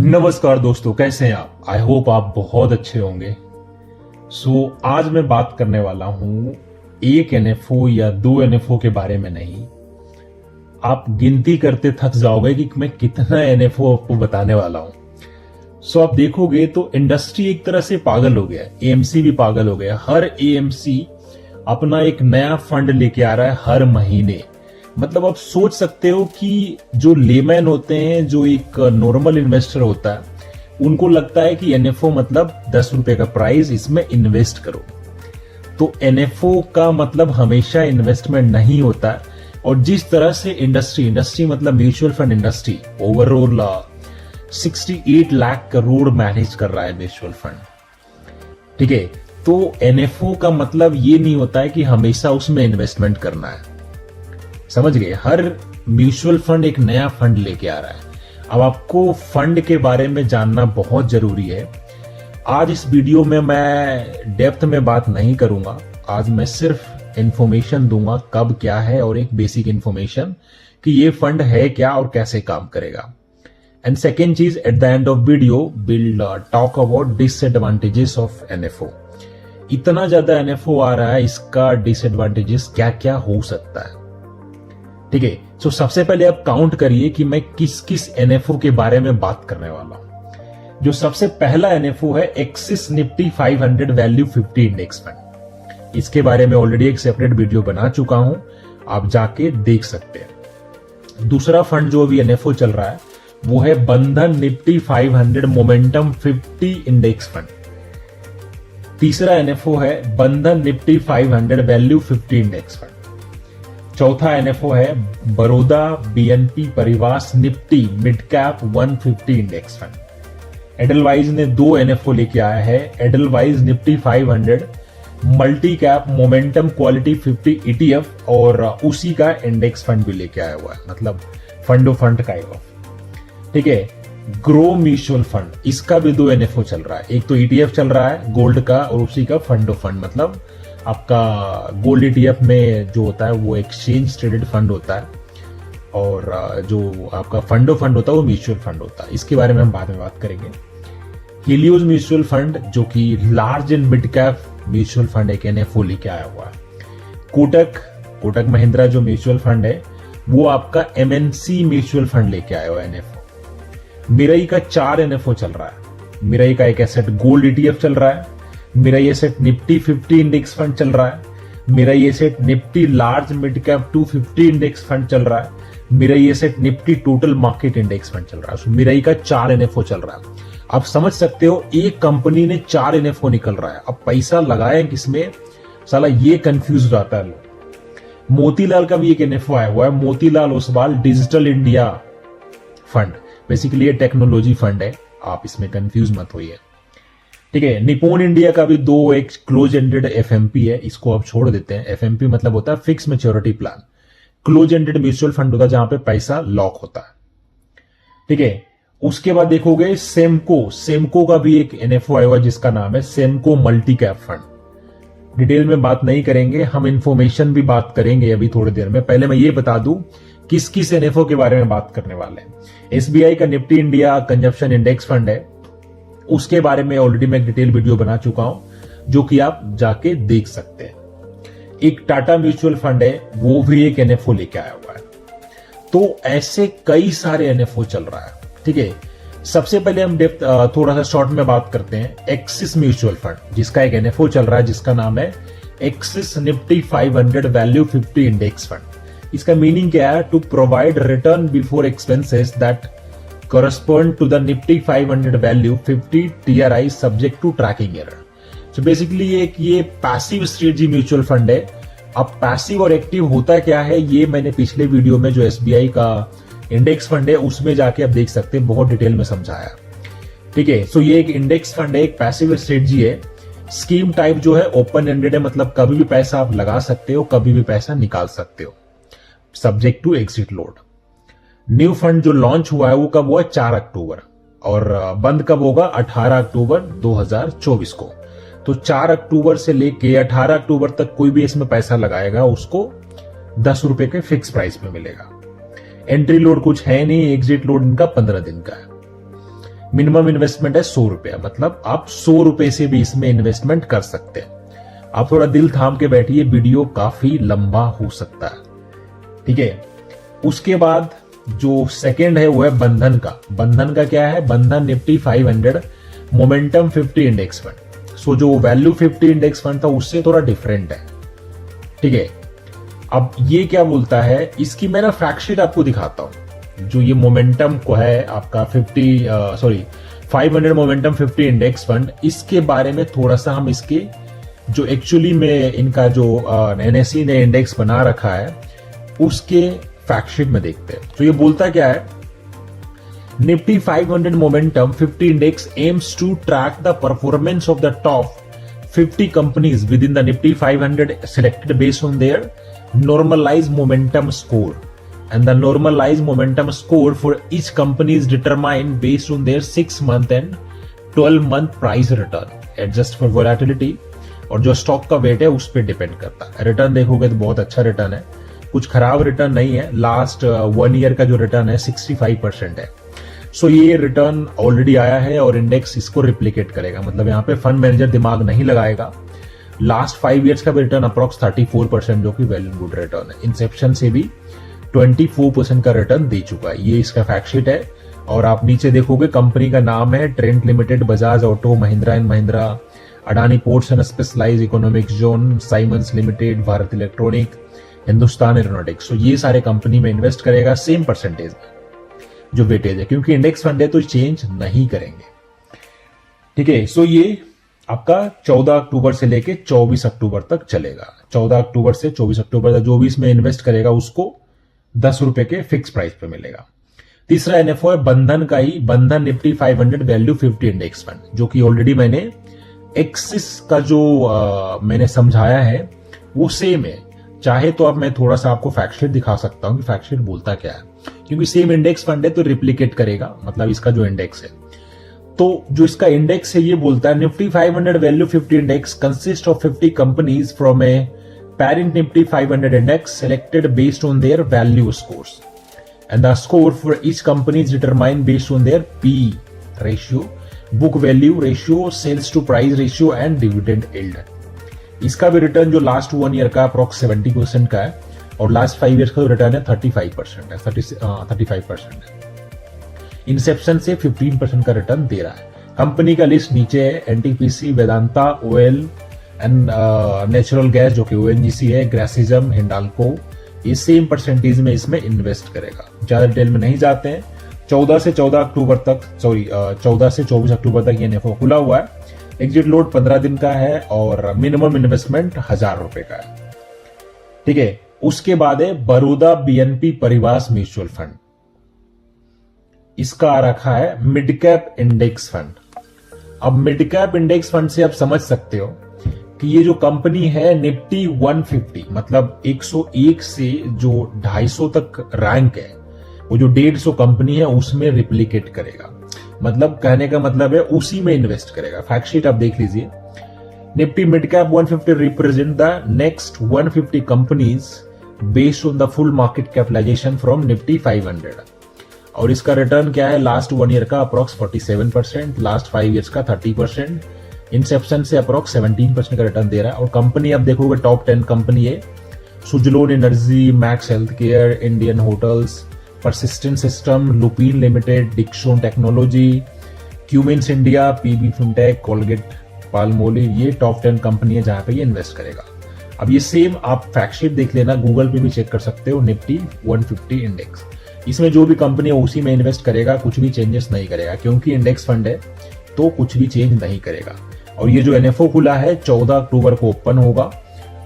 नमस्कार दोस्तों, कैसे हैं आप? आई होप आप बहुत अच्छे होंगे। आज मैं बात करने वाला हूं एक एनएफओ या दो एनएफओ के बारे में नहीं। आप गिनती करते थक जाओगे कि मैं कितना एनएफओ आपको बताने वाला हूं। आप देखोगे तो इंडस्ट्री एक तरह से पागल हो गया है, एएमसी भी पागल हो गया। हर एएमसी अपना एक नया फंड लेके आ रहा है हर महीने। मतलब आप सोच सकते हो कि जो लेमैन होते हैं, जो एक नॉर्मल इन्वेस्टर होता है, उनको लगता है कि एनएफओ मतलब 10 रुपए का प्राइस, इसमें इन्वेस्ट करो। तो एनएफओ का मतलब हमेशा इन्वेस्टमेंट नहीं होता है। और जिस तरह से इंडस्ट्री मतलब mutual fund industry overall 68 lakh crore manage कर रहा है म्यूचुअल फंड, ठीक है। तो एनएफओ का मतलब ये नहीं होता है कि हमेशा उसमें इन्वेस्टमेंट करना है, समझ गए। हर म्यूचुअल फंड एक नया फंड लेके आ रहा है। अब आपको फंड के बारे में जानना बहुत जरूरी है। आज इस वीडियो में मैं डेप्थ में बात नहीं करूंगा। आज मैं सिर्फ इंफॉर्मेशन दूंगा कब क्या है, और एक बेसिक इंफॉर्मेशन कि ये फंड है क्या और कैसे काम करेगा। एंड सेकेंड चीज, at the end of video will talk about disadvantages of NFO. इतना ज्यादा एनएफओ आ रहा है, इसका डिसएडवांटेजेस क्या क्या हो सकता है, ठीक है। सबसे पहले आप काउंट करिए कि मैं किस किस एनएफओ के बारे में बात करने वाला हूं। जो सबसे पहला एनएफओ है Axis Nifty 500 value 50 index fund. इसके बारे में ऑलरेडी एक सेपरेट वीडियो बना चुका हूं, आप जाके देख सकते हैं। दूसरा फंड जो अभी एनएफओ चल रहा है वो है बंधन निफ्टी 500 मोमेंटम 50 इंडेक्स फंड। तीसरा एनएफओ है बंधन निफ्टी 500 वैल्यू 50 इंडेक्स फंड। चौथा एनएफओ है Baroda BNP परिवास Nifty mid cap 150 index fund. Edelweiss ने दो एनएफओ लेके आया है, Edelweiss Nifty 500 multi cap momentum quality 50 ETF, और उसी का इंडेक्स फंड भी लेके आया हुआ है, मतलब फंडो फंड काइंड ऑफ, ठीक है। ग्रो म्यूचुअल फंड, इसका भी दो एनएफओ चल रहा है। एक तो ईटीएफ चल रहा है गोल्ड का, और उसी का फंडो फंड, मतलब आपका गोल्ड ईटीएफ में जो होता है वो एक्सचेंज ट्रेडेड फंड होता है, और जो आपका फंडो फंड होता है वो म्यूचुअल फंड होता है। इसके बारे में हम बाद में बात करेंगे। हीलियोज म्यूचुअल फंड, जो कि large and mid cap mutual fund एक एनएफओ लेके आया हुआ है। कोटक महिंद्रा जो म्यूचुअल फंड है वो आपका एमएनसी म्यूचुअल फंड लेके आया हुआ है एनएफओ। मिरई का 4 एनएफओ चल रहा है। मिरई का एक एसेट गोल्ड ईटीएफ चल रहा है, मेरा ये सेट निफ्टी 50 इंडेक्स फंड चल रहा है, मेरा ये set Nifty large mid cap 250 index fund चल रहा है, मेरा ये set Nifty total market index fund चल रहा है। मेरा का 4 एनएफओ चल रहा है। आप समझ सकते हो एक कंपनी ने 4 एनएफओ निकल रहा है। अब पैसा लगाए किसमें, साला ये कंफ्यूज रहता है लोग। मोतीलाल का भी एक एनएफओ आया हुआ है, Motilal Oswal digital India fund. Basically ये टेक्नोलॉजी फंड है, आप इसमें कंफ्यूज मत होइए, ठीक है। निपोन इंडिया का भी दो, एक क्लोज एंडेड एफएमपी है, इसको आप छोड़ देते हैं। एफएमपी मतलब होता है fix maturity plan. Close ended mutual fund होता है जहां पे पैसा लॉक होता है, ठीक है। उसके बाद देखोगे सेमको का भी एक एनएफओ आया हुआ है जिसका नाम है सेमको मल्टी कैप फंड। डिटेल में बात नहीं करेंगे, हम इंफॉर्मेशन भी बात करेंगे अभी थोड़ी देर में। पहले मैं ये बता दूं किस किस एनएफओ के बारे में बात करने वाले हैं। एसबीआई का Nifty India consumption index fund है, उसके बारे में ऑलरेडी मैं डिटेल वीडियो बना चुका हूं, जो कि आप जाके देख सकते हैं। एक टाटा म्यूचुअल फंड है, वो भी एक एनएफओ लेके आया हुआ है। तो ऐसे कई सारे एनएफओ चल रहा है, ठीक है। सबसे पहले हम डेप्थ थोड़ा सा शॉर्ट में बात करते हैं एक्सिस म्यूचुअल फंड, जिसका एक एनएफओ चल रहा है जिसका नाम है Axis Nifty 500 value 50 index fund. इसका मीनिंग क्या है? To provide return before expenses that correspond to the Nifty 500 value 50 TRI subject to tracking error। So basically ये पैसिव स्ट्रेटजी म्यूचुअल फंड है। अब पैसिव और एक्टिव होता क्या है, ये मैंने पिछले वीडियो में जो एसबीआई का इंडेक्स फंड है उसमें जाके आप देख सकते हैं, बहुत डिटेल में समझाया, ठीक है। सो ये एक इंडेक्स फंड है, एक पैसिव स्ट्रेटजी है। स्कीम टाइप जो है ओपन एंडेड है, मतलब कभी भी पैसा आप लगा सकते हो, कभी भी पैसा निकाल सकते हो, subject to exit load. New fund जो लॉन्च हुआ है वो कब हुआ? 4 अक्टूबर, और बंद कब होगा? 18 अक्टूबर 2024 को। तो 4 अक्टूबर से लेके 18 अक्टूबर तक कोई भी इसमें पैसा लगाएगा उसको 10 रुपए के फिक्स प्राइस में मिलेगा। एंट्री लोड कुछ है नहीं, एग्जिट लोड इनका 15 दिन का है। मिनिमम इन्वेस्टमेंट है 100 रुपया, मतलब आप 100 रुपए से भी इसमें इन्वेस्टमेंट कर सकते हैं। आप थोड़ा दिल थाम के बैठिए, वीडियो काफी लंबा हो सकता है, ठीक है। उसके बाद जो सेकंड है वो है बंधन का। बंधन का क्या है? बंधन निफ्टी 500 मोमेंटम 50 इंडेक्स फंड। सो जो वैल्यू 50 इंडेक्स फंड था उससे थोड़ा डिफरेंट है, ठीक है। अब ये क्या बोलता है, इसकी मैं ना फैक्ट आपको दिखाता हूं। जो ये मोमेंटम को है आपका 500 मोमेंटम 50 इंडेक्स फंड, इसके बारे में थोड़ा सा हम इसके जो एक्चुअली में इनका जो एनएसई ने इंडेक्स बना रखा है उसके फैक्टशीट में देखते हैं। तो ये बोलता क्या है, Nifty 500 momentum 50 index aims to track the performance of the top 50 companies within the Nifty 500 selected based on their normalized momentum score, and the normalized momentum score for each company is determined based on their 6-month and 12-month price return adjust for volatility। और जो stock का wait है उस पर depend करता है। Return देखोगे तो बहुत अच्छा रिटर्न है, कुछ खराब रिटर्न नहीं है। लास्ट 1 ईयर का जो रिटर्न है 65% है। सो ये रिटर्न ऑलरेडी आया है और इंडेक्स इसको रिप्लिकेट करेगा, मतलब यहाँ पे फंड मैनेजर दिमाग नहीं लगाएगा। लास्ट 5 ईयर्स का रिटर्न अप्रॉक्स 34%, जो कि वेल एंड गुड रिटर्न है। इंसेप्शन से भी 24% का रिटर्न दे चुका है। ये इसका फैक्टशीट है। और आप नीचे देखोगे कंपनी का नाम है Trent limited, Bajaj auto, Mahindra and Mahindra, Adani ports and specialised economic zone, Siemens limited, Bharat electronic, Hindustan aeronautics. तो ये सारे कंपनी में इन्वेस्ट करेगा सेम परसेंटेज में जो वेटेज है, क्योंकि इंडेक्स फंड है तो चेंज नहीं करेंगे, ठीक है। सो ये आपका 14 अक्टूबर से लेके 24 अक्टूबर तक चलेगा। 14 अक्टूबर से 24 अक्टूबर तक जो भी इसमें इन्वेस्ट करेगा उसको 10 रुपए के फिक्स प्राइस पे मिलेगा। तीसरा एनएफओ है बंधन का ही, बंधन निफ्टी 500 वैल्यू 50 इंडेक्स फंड, जो कि ऑलरेडी मैंने एक्सिस का जो मैंने समझाया है वो सेम है। चाहे तो अब मैं थोड़ा सा आपको फैक्टशीट दिखा सकता हूं कि फैक्टशीट बोलता क्या है, क्योंकि सेम इंडेक्स फंड है तो रिप्लिकेट करेगा, मतलब इसका जो इंडेक्स है। तो जो इसका इंडेक्स है ये बोलता है Nifty 500 value 50 index consist of 50 companies from a parent Nifty 500 index selected based on their value scores, and the score for each company is determined based on their P ratio, book value ratio, sales to price ratio and dividend yield. इसका भी return जो last 1 year का approx 70% का है और last 5 years का जो return है 35% है, 35% है। इंसेप्शन से 15% का रिटर्न दे रहा है। कंपनी का लिस्ट नीचे है, NTPC, Vedanta, oil and natural gas जो कि ओएनजीसी है, ग्रेसिज्म, हिंडाल्को, ये सेम परसेंटेज में इसमें इन्वेस्ट करेगा। ज्यादा डिटेल में नहीं जाते हैं। 14 से 24 अक्टूबर तक ये एनएफओ खुला हुआ है। एग्जिट लोड 15 दिन का है और मिनिमम इन्वेस्टमेंट 1000 रुपए का है, ठीक है। उसके बाद है बड़ौदा बीएनपी परिवास म्यूचुअल फंड, इसका रखा है मिड कैप इंडेक्स फंड। अब मिड कैप इंडेक्स फंड से आप समझ सकते हो कि ये जो कंपनी है निफ्टी 150, मतलब 101 से जो 250 तक रैंक है, वो जो 150 कंपनी है उसमें रिप्लिकेट करेगा। मतलब कहने का मतलब है उसी में इन्वेस्ट करेगा। फैक्ट शीट आप देख लीजिए। Nifty mid cap 150 represent the next 150 companies based on the full market capitalisation from Nifty 500। और इसका रिटर्न क्या है, लास्ट 1 ईयर का अप्रॉक्स 47%, लास्ट 5 ईयर्स का 30%, इंसेप्शन से अप्रॉक्स 17% का रिटर्न दे रहा है। और कंपनी आप देखोगे टॉप 10 कंपनी है, Suzlon energy, Max health care, Indian hotels, persistent system, Lupin limited, Dixon technology, Cummins India, PB fintech, Colgate Palmolive, ये टॉप 10 कंपनी है जहां पे ये इन्वेस्ट करेगा। अब ये सेम आप फैक्टशीट देख लेना, गूगल पे भी चेक कर सकते हो, निफ्टी 150 इंडेक्स। इसमें जो भी कंपनी है उसी में इन्वेस्ट करेगा, कुछ भी चेंजेस नहीं करेगा, क्योंकि इंडेक्स फंड है तो कुछ भी चेंज नहीं करेगा। और ये जो एनएफओ खुला है 14 अक्टूबर को ओपन होगा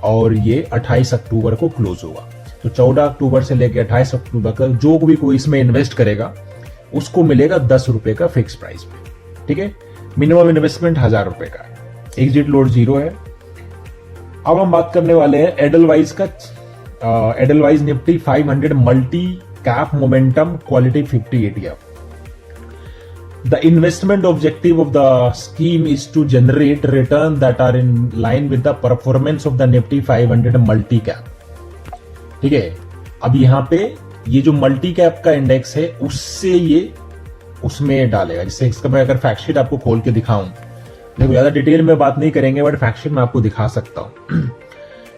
और ये 28 अक्टूबर को क्लोज होगा। तो 14 अक्टूबर से लेकर 28 अक्टूबर तक जो भी कोई इसमें इन्वेस्ट करेगा उसको मिलेगा 10 रुपए का फिक्स प्राइस पे, ठीक है। मिनिमम इन्वेस्टमेंट 1000 रुपए का है। एग्जिट लोड 0 है। अब हम बात करने वाले हैं एडलवाइज का। Edelweiss Nifty 500 multi cap momentum quality 50 ETF। The investment objective of the scheme is to generate return that are in line with the performance of the Nifty 500 multi cap। ठीक है। अब यहां पे ये जो मल्टी कैप का index है उससे ये उसमें डालेगा। जिससे इसका मैं अगर फैक्ट शीट आपको खोल के दिखाऊं, देखो ज्यादा डिटेल में बात नहीं करेंगे बट फैक्ट शीट में आपको दिखा सकता हूं।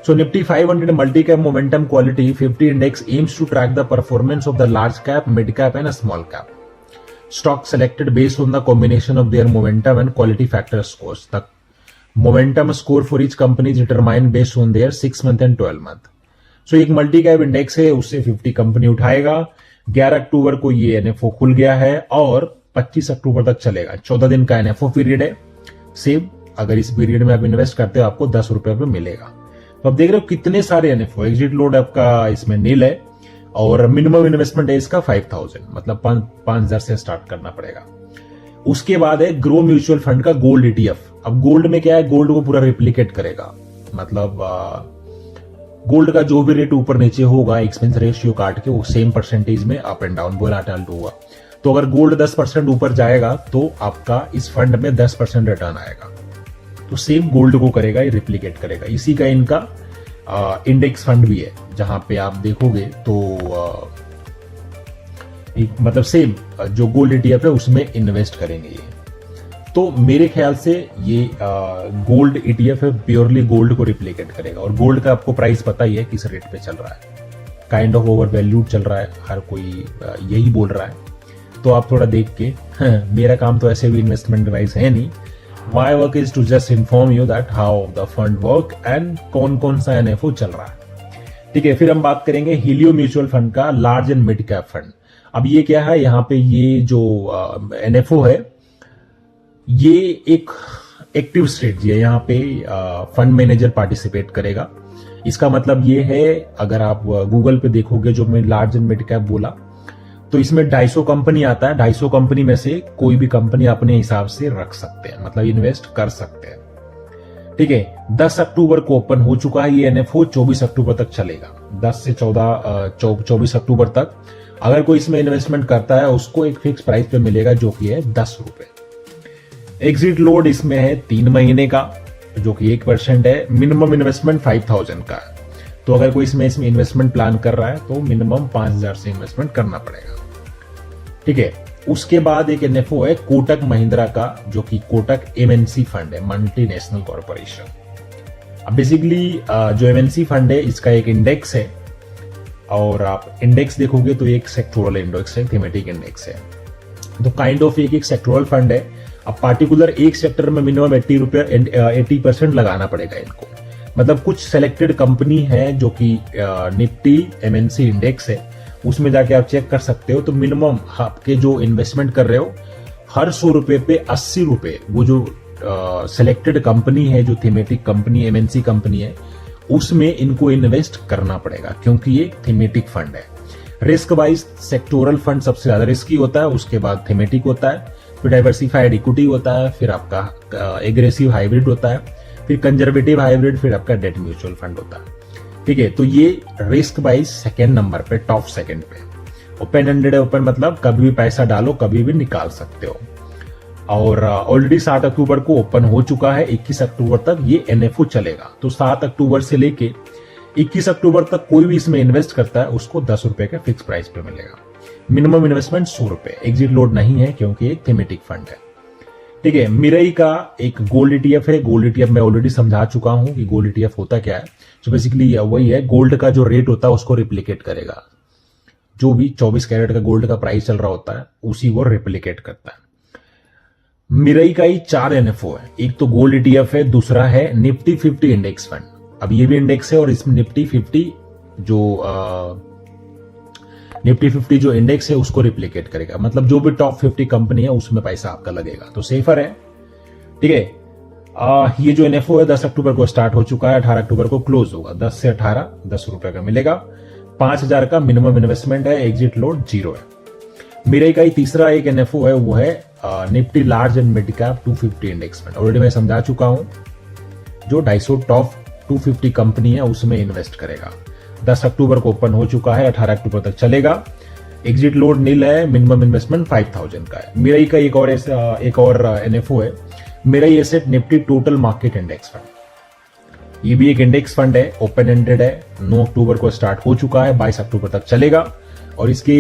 So Nifty 500 multi-cap momentum quality 50 index aims to track the performance of the large cap, mid cap and small cap stock selected based on the combination of their momentum and quality factor scores. The momentum score for each company is determined based on their 6 month and 12 month. So एक multi cap index है, उससे 50 company उठाएगा। 11 अक्टूबर को ये NFO खुल गया है और 25 अक्टूबर तक चलेगा। 14 दिन का एनएफओ पीरियड है। सेम अगर इस पीरियड में आप इन्वेस्ट करते हो आपको 10 रुपए पे मिलेगा। तो आप देख रहे हो कितने सारे एनएफओ। एग्जिट लोड आपका इसमें नील है और मिनिमम इन्वेस्टमेंट है इसका 5000, मतलब 5000 से स्टार्ट करना पड़ेगा। उसके बाद है ग्रो म्यूचुअल फंड का गोल्ड ईटीएफ। अब गोल्ड में क्या है, गोल्ड को पूरा रिप्लिकेट करेगा, मतलब गोल्ड का जो भी रेट ऊपर नीचे होगा एक्सपेंस रेशियो काट के वो सेम परसेंटेज में अप एंड डाउन वोलाटाइल होगा। तो अगर गोल्ड 10% ऊपर जाएगा तो आपका इस फंड में 10% रिटर्न आएगा। तो सेम गोल्ड को करेगा, ये रिप्लिकेट करेगा। इसी का इनका इंडेक्स फंड भी है, जहां पे आप देखोगे तो मतलब सेम जो गोल्ड ईटीएफ है उसमें इन्वेस्ट करेंगे ये। तो मेरे ख्याल से ये गोल्ड ईटीएफ है, प्योरली गोल्ड को रिप्लिकेट करेगा। और गोल्ड का आपको प्राइस पता ही है किस रेट पे चल रहा है, काइंड ऑफ ओवर वैल्यूड चल रहा है, हर कोई यही बोल रहा है। तो आप थोड़ा देख के, मेरा काम तो ऐसे भी इन्वेस्टमेंट एडवाइस है नहीं। My work is to just inform you that how the fund work and कौन सा एनएफओ चल रहा है। ठीक है, फिर हम बात करेंगे हीलियो म्यूचुअल फंड का large and mid cap fund. अब ये क्या है, यहाँ पे ये जो एनएफओ है ये एक एक्टिव स्ट्रेटजी है। यहाँ पे फंड मैनेजर पार्टिसिपेट करेगा। इसका मतलब ये है, अगर आप गूगल पे देखोगे जो मैं लार्ज एंड मिड कैप बोला, तो इसमें 250 कंपनी आता है। 250 कंपनी में से कोई भी कंपनी अपने हिसाब से रख सकते हैं, मतलब इन्वेस्ट कर सकते हैं। ठीक है, 10 अक्टूबर को ओपन हो चुका है ये एनएफओ, 24 अक्टूबर तक चलेगा। 10 से 24 अक्टूबर तक अगर कोई इसमें इन्वेस्टमेंट करता है उसको एक फिक्स प्राइस पे मिलेगा जो कि है 10 रुपए। एग्जिट लोड इसमें है 3 महीने का, जो कि 1% है। मिनिमम इन्वेस्टमेंट 5000 का है। तो अगर कोई इसमें इन्वेस्टमेंट प्लान कर रहा है तो मिनिमम 5000 से इन्वेस्टमेंट करना पड़ेगा। ठीक है, उसके बाद एक एनएफओ है कोटक महिंद्रा का, जो कि कोटक एमएनसी फंड है, मल्टीनेशनल कॉर्पोरेशन। अब बेसिकली जो एमएनसी फंड है इसका एक इंडेक्स है, और आप इंडेक्स देखोगे तो एक सेक्टोरल इंडेक्स है, थीमेटिक इंडेक्स है। तो काइंड ऑफ एक सेक्टोरल फंड है। अब पार्टिकुलर एक सेक्टर में मिनिमम 80% लगाना पड़ेगा इनको। मतलब कुछ सेलेक्टेड कंपनी है जो कि निफ्टी एमएनसी इंडेक्स है, उसमें जाके आप चेक कर सकते हो। तो मिनिमम आपके जो इन्वेस्टमेंट कर रहे हो, हर 100 रुपए पे 80 रुपए वो जो सेलेक्टेड कंपनी है, जो थीमेटिक कंपनी एमएनसी कंपनी है, उसमें इनको इन्वेस्ट करना पड़ेगा, क्योंकि ये थीमेटिक फंड है। रिस्क वाइज सेक्टोरल फंड सबसे ज्यादा रिस्की होता है, उसके बाद थीमेटिक होता है, फिर डाइवर्सिफाइड इक्विटी होता है, फिर आपका एग्रेसिव हाइब्रिड होता है, फिर कंजर्वेटिव हाइब्रिड, फिर आपका डेट म्यूचुअल फंड होता है। ठीक है, तो ये रिस्क वाइज सेकेंड नंबर पे, टॉप सेकेंड पे। ओपन एंडेड है, ओपन मतलब कभी भी पैसा डालो कभी भी निकाल सकते हो। और ऑलरेडी 7 अक्टूबर को ओपन हो चुका है, 21 अक्टूबर तक ये एनएफओ चलेगा। तो 7 अक्टूबर से लेके 21 अक्टूबर तक कोई भी इसमें इन्वेस्ट करता है उसको 10 रुपए का फिक्स प्राइस पे मिलेगा। मिनिमम इन्वेस्टमेंट 100 रुपए। एग्जिट लोड नहीं है क्योंकि एक थीमेटिक फंड है। ठीक है, मिरई का एक गोल्ड ईटीएफ है। गोल्ड ईटीएफ मैं ऑलरेडी समझा चुका हूं कि गोल्ड ईटीएफ होता क्या है। तो बेसिकली वही है, गोल्ड का जो रेट होता है उसको रिप्लिकेट करेगा। जो भी 24 कैरेट का गोल्ड का प्राइस चल रहा होता है उसी को रिप्लिकेट करता है। मिरई का ही 4 एनएफओ है। एक तो गोल्ड ईटीएफ है, दूसरा है निफ्टी 50 इंडेक्स फंड। अब ये भी इंडेक्स है और इसमें निफ्टी 50 जो इंडेक्स है उसको रिप्लिकेट करेगा। मतलब जो भी टॉप 50 कंपनी है उसमें पैसा आपका लगेगा, तो सेफर है। ठीक है, ये जो एनएफओ है 10 अक्टूबर को स्टार्ट हो चुका है, 18 अक्टूबर को क्लोज होगा। 10 से 18 10 रुपए का मिलेगा। 5000 का मिनिमम इन्वेस्टमेंट है। एग्जिट लोड 0 है। मिरई का ही तीसरा एक एनएफओ है, वो है Nifty large and mid cap 250 index fund. Already मैं समझा चुका हूं, जो 250 टॉप 250 कंपनी है उसमें इन्वेस्ट करेगा। 10 अक्टूबर को ओपन हो चुका है, 18 अक्टूबर तक चलेगा। एग्जिट लोड नील है, मिनिमम इन्वेस्टमेंट 5000 का है। मिरई का एक और एनएफओ है, Mirae asset Nifty total market index fund. ये भी एक इंडेक्स फंड है, ओपन एंडेड है। 9 अक्टूबर को स्टार्ट हो चुका है, 22 अक्टूबर तक चलेगा। और इसके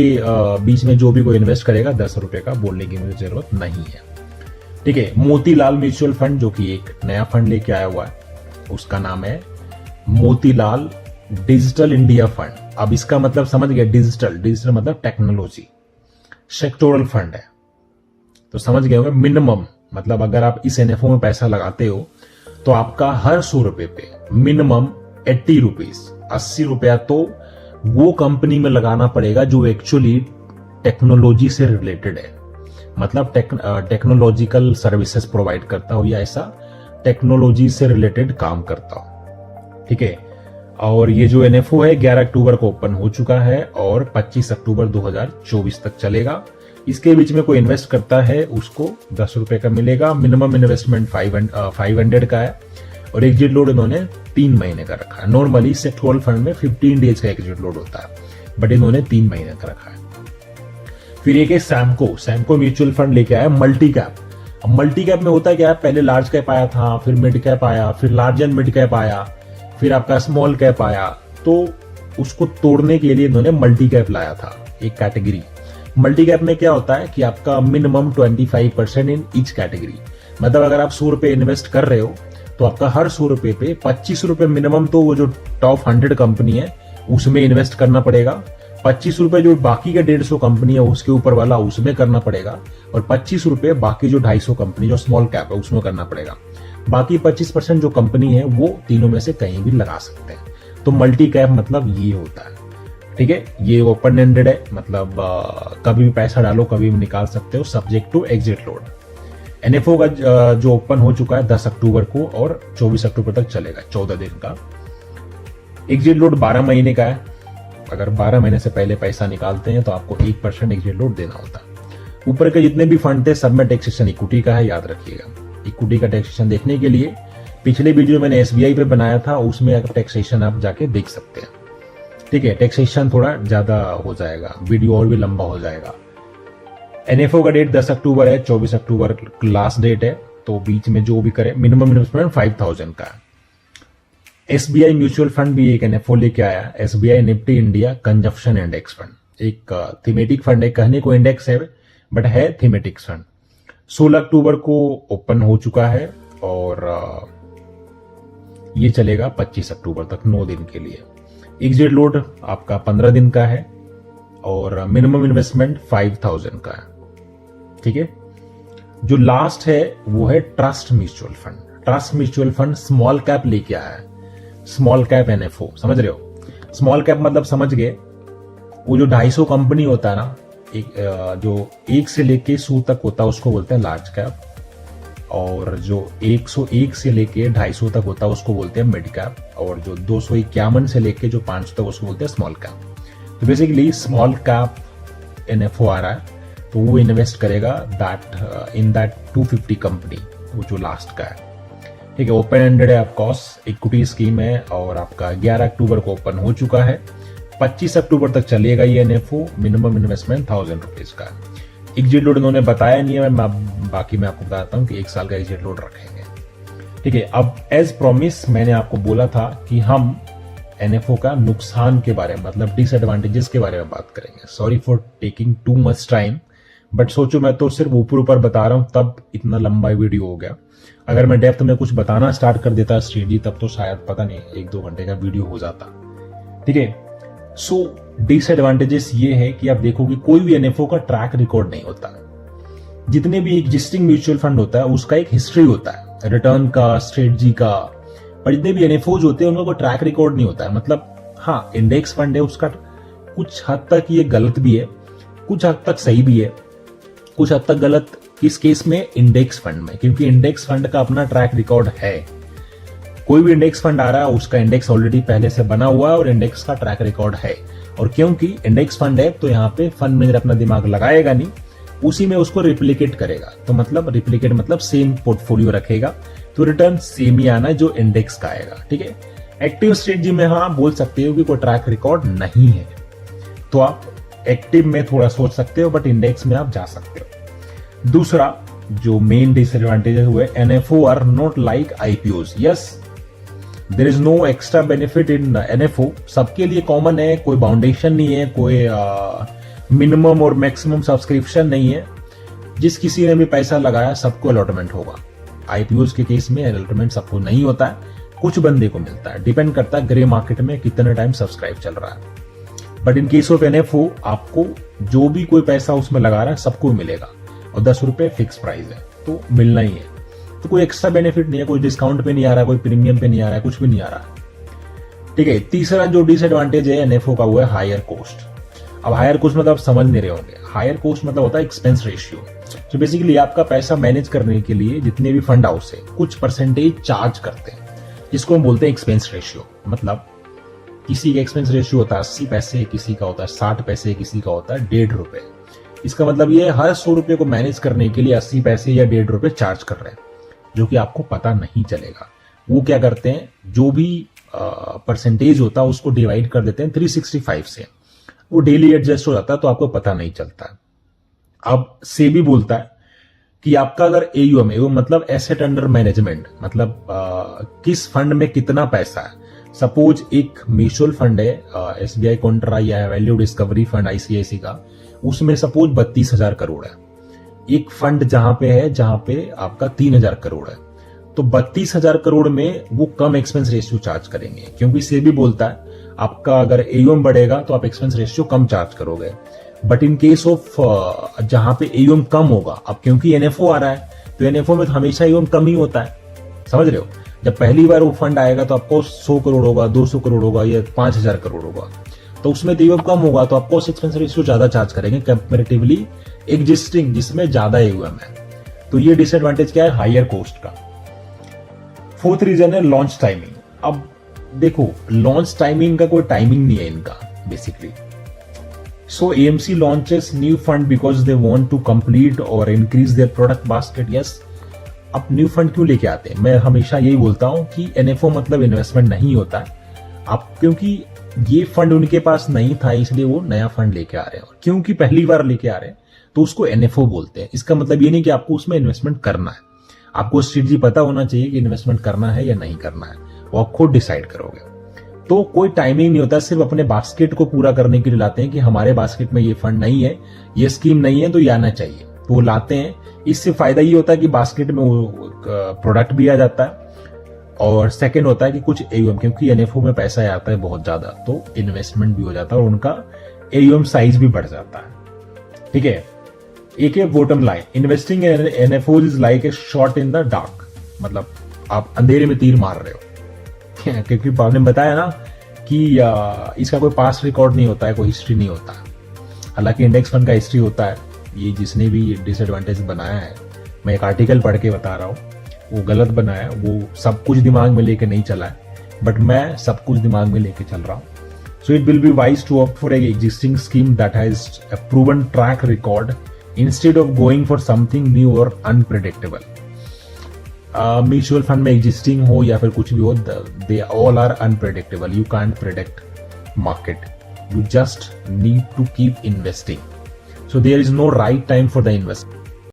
बीच में जो भी कोई इन्वेस्ट करेगा 10 रुपए का बोलने की मुझे जरूरत नहीं है। ठीक है, मोतीलाल म्यूचुअल फंड जो कि एक नया फंड लेके आया हुआ है, उसका नाम है मोतीलाल डिजिटल इंडिया फंड। अब इसका मतलब समझ गया, डिजिटल मतलब टेक्नोलॉजी, सेक्टोरल फंड है। तो समझ गए होंगे, मिनिमम मतलब अगर आप इस एनएफओ में पैसा लगाते हो तो आपका हर 100 रुपए पे मिनिमम 80 रुपीज, 80 रुपया तो वो कंपनी में लगाना पड़ेगा जो एक्चुअली टेक्नोलॉजी से रिलेटेड है, मतलब टेक्नोलॉजिकल सर्विसेज प्रोवाइड करता हो या ऐसा टेक्नोलॉजी से रिलेटेड काम करता हो। ठीक है, और ये जो एनएफओ है 11 अक्टूबर को ओपन हो चुका है और 25 अक्टूबर 2024 तक चलेगा। इसके बीच में कोई इन्वेस्ट करता है उसको 10 रुपए का मिलेगा। मिनिमम इन्वेस्टमेंट 500 का है और एग्जिट लोड इन्होंने 3 महीने का रखा है। नॉर्मली सेक्टोरल फंड में 15 डेज का एग्जिट लोड होता है, बट इन्होंने 3 महीने का रखा है। फिर एक है सैमको म्यूचुअल फंड लेके आया मल्टी कैप। अब मल्टी कैप में होता है क्या है, पहले लार्ज कैप आया था, फिर मिड कैप आया, फिर लार्ज एंड मिड कैप आया, फिर आपका स्मॉल कैप आया। तो उसको तोड़ने के लिए इन्होंने मल्टी कैप लाया था, एक कैटेगरी। मल्टी कैप में क्या होता है कि आपका मिनिमम 25% इन ईच कैटेगरी, मतलब अगर आप 100 रुपए इन्वेस्ट कर रहे हो तो आपका हर 100 रुपए पे 25 रुपए मिनिमम तो वो जो टॉप 100 कंपनी है उसमें इन्वेस्ट करना पड़ेगा। 25 रुपए जो बाकी के 150 कंपनी है उसके ऊपर वाला उसमें करना पड़ेगा, और 25 रुपए बाकी जो 250 कंपनी जो स्मॉल कैप है उसमें करना पड़ेगा। बाकी 25% जो कंपनी है वो तीनों में से कहीं भी लगा सकते हैं। तो मल्टी कैप मतलब ये होता है। ठीक है, ये ओपन एंडेड है, मतलब कभी भी पैसा डालो कभी भी निकाल सकते हो, subject to exit load. NFO का जो ओपन हो चुका है 10 अक्टूबर को और 24 अक्टूबर तक चलेगा, 14 दिन का। एग्जिट लोड 12 महीने का है। अगर 12 महीने से पहले पैसा निकालते हैं तो आपको 1% एग्जिट लोड देना होता है। ऊपर के जितने भी फंड थे सब में टैक्सेशन इक्विटी का है, याद रखिएगा। इक्विटी का टैक्सेशन देखने के लिए पिछले वीडियो मैंने एसबीआई पे बनाया था, उसमें टैक्सेशन आप जाके देख सकते हैं। ठीक है, टैक्सेशन थोड़ा ज्यादा हो जाएगा, वीडियो और भी लंबा हो जाएगा। एनएफओ का डेट 10 अक्टूबर है, 24 अक्टूबर लास्ट डेट है, तो बीच में जो भी करे मिनिमम इन्वेस्टमेंट 5000 का है। एसबीआई म्यूचुअल फंड भी एक एनएफओ लेके आया, SBI Nifty India consumption index fund. एक थीमेटिक फंड है, कहने को इंडेक्स है बट है थीमेटिक फंड। 16 अक्टूबर को ओपन हो चुका है और ये चलेगा 25 अक्टूबर तक, 9 दिन के लिए। एग्जिट लोड आपका 15 दिन का है और मिनिमम इन्वेस्टमेंट 5000 का है। ठीक है, जो लास्ट है वो है trust mutual fund. Trust mutual fund small cap लेके आया है, स्मॉल कैप एनएफओ, समझ रहे हो। स्मॉल कैप मतलब समझ गए, वो जो 250 कंपनी होता है ना, जो 1 से लेके 100 तक होता है उसको बोलते हैं लार्ज कैप, और जो 101 से लेके 250 तक होता है उसको बोलते हैं मिड कैप, और जो 251 से लेके जो 500 तक उसको बोलते हैं स्मॉल कैप। तो बेसिकली स्मॉल कैप एनएफओ आ रहा है, तो वो इन्वेस्ट करेगा इन दैट 250 कंपनी, वो जो लास्ट का है। ठीक है, ओपन एंडेड है, ऑफकोर्स इक्विटी स्कीम है, और आपका 11 अक्टूबर को ओपन हो चुका है। 25 अक्टूबर तक चलेगा ये एनएफओ। मिनिमम इन्वेस्टमेंट 1000 रुपीज का है। एग्जिट लोड इन्होंने बताया नहीं है, बाकी मैं आपको बताता हूँ कि 1 साल का एग्जिट लोड रखेंगे। ठीक है, अब एज प्रॉमिस मैंने आपको बोला था कि हम एनएफओ का नुकसान के बारे में, मतलब डिसएडवांटेजेस के बारे में बात करेंगे। Sorry for taking too much time, but सोचो मैं तो सिर्फ ऊपर ऊपर बता रहा हूं, तब इतना लंबा वीडियो हो गया। अगर मैं डेप्थ में कुछ बताना स्टार्ट कर देता स्ट्रेटजी, तब तो शायद पता नहीं 1-2 घंटे का वीडियो हो जाता। ठीक है, सो डिसएडवांटेजेस ये है कि आप देखोगे कोई भी एनएफओ का ट्रैक रिकॉर्ड नहीं होता। जितने भी एग्जिस्टिंग म्यूचुअल फंड होता है उसका एक हिस्ट्री होता है, रिटर्न का, स्ट्रेटजी का, पर जितने भी एनएफओ होते हैं उनका कोई ट्रैक रिकॉर्ड नहीं होता है। मतलब हाँ, इंडेक्स फंड है, उसका कुछ हद तक ये गलत भी है, कुछ हद तक सही भी है, कुछ हद तक गलत इस केस में इंडेक्स फंड में, क्योंकि इंडेक्स फंड का अपना ट्रैक रिकॉर्ड है। कोई भी इंडेक्स फंड आ रहा है उसका इंडेक्स ऑलरेडी पहले से बना हुआ है और इंडेक्स का ट्रैक रिकॉर्ड है। और क्योंकि इंडेक्स फंड है तो यहाँ पे फंड मैनेजर अपना दिमाग लगाएगा नहीं, उसी में उसको रिप्लिकेट करेगा। तो मतलब रिप्लिकेट मतलब सेम पोर्टफोलियो रखेगा, तो रिटर्न सेम ही आना जो इंडेक्स का आएगा। ठीक है, एक्टिव स्ट्रेटजी में हाँ बोल सकते हो कि कोई ट्रैक रिकॉर्ड नहीं है, तो आप एक्टिव में थोड़ा सोच सकते हो, बट इंडेक्स में आप जा सकते हो। दूसरा जो मेन डिसएडवांटेज हुए, NFO are not like IPOs. Yes, there is no extra benefit in NFO, सबके लिए कॉमन है, कोई बाउंडेशन नहीं है, कोई मिनिमम और मैक्सिमम सब्सक्रिप्शन नहीं है। जिस किसी ने भी पैसा लगाया सबको अलॉटमेंट होगा। आईपीओ के केस में अलॉटमेंट सबको नहीं होता है, कुछ बंदे को मिलता है, डिपेंड करता है ग्रे मार्केट में कितना टाइम सब्सक्राइब चल रहा है। But in case of NFO आपको जो भी कोई पैसा उसमें लगा रहा है सबको मिलेगा और 10 रुपए फिक्स प्राइस है, तो मिलना ही है। तो कोई एक्स्ट्रा बेनिफिट नहीं है, कोई डिस्काउंट पे नहीं आ रहा, कोई प्रीमियम पे नहीं आ रहा है, कुछ भी नहीं आ रहा है। ठीक है, तीसरा जो डिसएडवांटेज है एनएफओ का वो है हायर कॉस्ट। अब हायर कॉस्ट मतलब आप समझ नहीं रहे होंगे। हायर कॉस्ट मतलब होता है एक्सपेंस रेशियो। तो बेसिकली आपका पैसा मैनेज करने के लिए जितने भी फंड हाउस है कुछ परसेंटेज चार्ज करते हैं, जिसको हम बोलते हैं एक्सपेंस रेशियो। मतलब किसी का एक्सपेंस रेशियो होता है 80 पैसे, किसी का होता है 60 पैसे, किसी का होता है 1.5 रुपए। इसका मतलब ये हर 100 रुपए को मैनेज करने के लिए 80 पैसे या 1.5 रुपए चार्ज कर रहे हैं, जो कि आपको पता नहीं चलेगा। वो क्या करते हैं, जो भी परसेंटेज होता है उसको डिवाइड कर देते हैं 365 से, वो डेली एडजस्ट हो जाता है, तो आपको पता नहीं चलता है। अब सेबी बोलता है कि आपका अगर एयूएम मतलब एसेट अंडर मैनेजमेंट, मतलब किस फंड में कितना पैसा है। सपोज एक म्यूचुअल फंड है एसबीआई कॉन्ट्रा या वैल्यू डिस्कवरी फंड आईसीआईसी का, उसमें सपोज 32,000 करोड़ है। एक फंड जहां पे आपका 3,000 करोड़ है, तो 32,000 करोड़ में वो कम एक्सपेंस रेशियो चार्ज करेंगे, क्योंकि सेबी बोलता है आपका अगर एयूएम बढ़ेगा तो आप एक्सपेंस रेशियो कम चार्ज करोगे। बट इन केस ऑफ जहां पे एयूएम कम होगा, अब क्योंकि एनएफओ आ रहा है तो एनएफओ में तो हमेशा एयूएम कम ही होता है, समझ रहे हो। जब पहली बार वो फंड आएगा तो आपको 100 करोड़ होगा, 200 करोड़ होगा या 5,000 करोड़ होगा, तो उसमें एयूएम कम होगा, तो आपको एक्सपेंस रेशियो ज्यादा चार्ज करेंगे कंपैरेटिवली एग्जिस्टिंग जिसमें ज्यादा एयूएम है। तो ये डिसएडवांटेज क्या है, हायर कॉस्ट का। फोर्थ रीजन है लॉन्च टाइमिंग। अब देखो, लॉन्च टाइमिंग का कोई टाइमिंग नहीं है इनका basically. So AMC launches new fund because they want to complete और increase their product basket. Yes, अब न्यू फंड क्यों लेके आते हैं, मैं हमेशा यही बोलता हूं कि एनएफओ मतलब इन्वेस्टमेंट नहीं होता है। आप क्योंकि ये फंड उनके पास नहीं था इसलिए वो नया फंड लेके आ रहे हैं, क्योंकि पहली बार लेके आ रहे हैं तो उसको एनएफओ बोलते हैं। इसका मतलब ये नहीं कि आपको उसमें इन्वेस्टमेंट करना है, आपको स्ट्रेटजी पता होना चाहिए कि इन्वेस्टमेंट करना है या नहीं करना है, वो आप खुद डिसाइड करोगे। तो कोई टाइमिंग नहीं होता, सिर्फ अपने बास्केट को पूरा करने के लिए लाते हैं कि हमारे बास्केट में ये फंड नहीं है, ये स्कीम नहीं है, तो ये आना चाहिए, तो वो लाते हैं। इससे फायदा ये होता है कि बास्केट में वो प्रोडक्ट भी आ जाता है, और सेकंड होता है कि कुछ एयूएम, क्योंकि एनएफओ में पैसा आता है बहुत ज्यादा, तो इन्वेस्टमेंट भी हो जाता है और उनका एयूएम साइज भी बढ़ जाता है। ठीक है, एक है bottom line, investing in NFO is like a shot in the dark. मतलब आप अंधेरे में तीर मार रहे हो, क्योंकि आपने बताया ना कि इसका कोई पास्ट रिकॉर्ड नहीं होता है, कोई हिस्ट्री नहीं होता है। हालांकि इंडेक्स फंड का हिस्ट्री होता है। ये जिसने भी डिसएडवांटेज बनाया है, मैं एक आर्टिकल पढ़ के बता रहा हूँ, वो गलत बनाया है, वो सब कुछ दिमाग में लेके नहीं चला है, बट मैं सब कुछ दिमाग में लेके चल रहा हूँ। So it will be wise to opt for a existing scheme that has a proven track record instead of going for something new और अनप्रेडिक्टेबल। म्यूचुअल फंड में एग्जिस्टिंग हो या फिर कुछ भी हो, they all are unpredictable. You can't predict market, you just need to keep investing. So there is no right time for the investment.